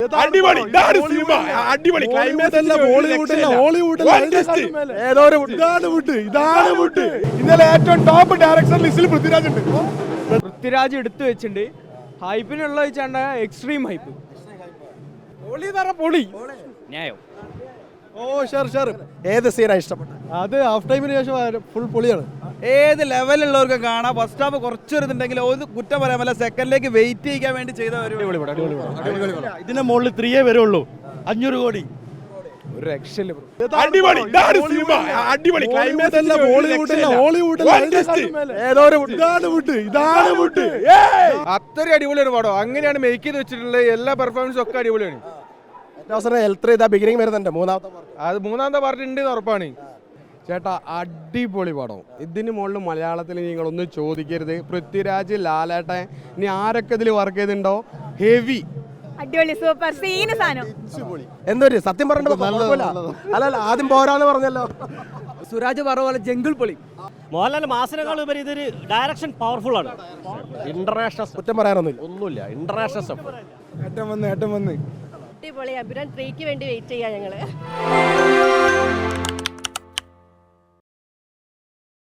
അടിപൊളി സിനിമ, അടിപൊളി ക്ലൈമാക്സ്. ഇന്നലെ ഏറ്റവും ടോപ്പ് ഡയറക്ഷൻ ലിസ്റ്റിൽ പൃഥ്വിരാജ് ഉണ്ട്. പൃഥ്വിരാജ് എടുത്തു വെച്ചിട്ടുണ്ട്. ഹൈപ്പിനുള്ള വെച്ചാണ്ട എക്സ്ട്രീം ഹൈപ്പ്. പൊളി ന്യായം. ഓ ഷർ ഏത് സീനാണ് ഇഷ്ടപ്പെട്ടത്? അത് ഹാഫ് ടൈമിന് ശേഷം ഫുൾ പൊളിയാണ്. ഏത് ലെവലുള്ളവർക്ക് കാണാം. ഫസ്റ്റ് ഹാഫ് കുറച്ചൊരുതുണ്ടെങ്കിൽ ഒരു കുറ്റം പറയാൻ പറ്റില്ല. സെക്കൻഡിലേക്ക് വെയിറ്റ് ചെയ്യാൻ വേണ്ടി ചെയ്ത ഒരു ഇതിന്റെ മുകളിൽ 3 വരുള്ളൂ. 500 കോടി. ഒരു രക്ഷയില്ല. അടിപൊളി സിനിമ, അടിപൊളി ക്ലൈമാക്സ്. അത്രയും അടിപൊളിയാണ് പടം. അങ്ങനെയാണ് മേക്ക് ചെയ്ത് വെച്ചിട്ടുള്ളത്. എല്ലാ പെർഫോമൻസും ഒക്കെ അടിപൊളിയാണ്. ബിഗിനിങ് വരുന്നുണ്ട്. മൂന്നാമത്തെ പാർട്ട് ഉണ്ട് ഉറപ്പാണ്. ചേട്ടാ അടിപൊളി പടം. ഇതിന് മുകളിൽ മലയാളത്തിൽ നിങ്ങളൊന്നും ചോദിക്കരുത്. പൃഥ്വിരാജ്, ലാലേട്ടൻ, ഇനി ആരൊക്കെ ഇതിൽ വർക്ക് ചെയ്തിട്ടുണ്ടോ ഹെവി. അടിപൊളി സൂപ്പർ സീന് സാധനം. എന്തൊരു സത്യം പറഞ്ഞോ. അല്ല ആദ്യം പോരാന്ന് പറഞ്ഞല്ലോ. സുരാജ് പറഞ്ഞ പോലെ ജംഗിൾ പൊളി. മോഹൻലാൽ മാസിനേക്കാൾ ഉപരി ഇതൊരു ഡയറക്ഷൻ പവർഫുൾ ആണ്. ഇന്റർനാഷണൽ കുറ്റം പറയാനൊന്നുമില്ല. International stuff. ഏട്ടം വന്ന് അടിപൊളി. അഭിരാൻ 3ക്ക് വേണ്ടി വെയിറ്റ് ചെയ്യാം ഞങ്ങള്.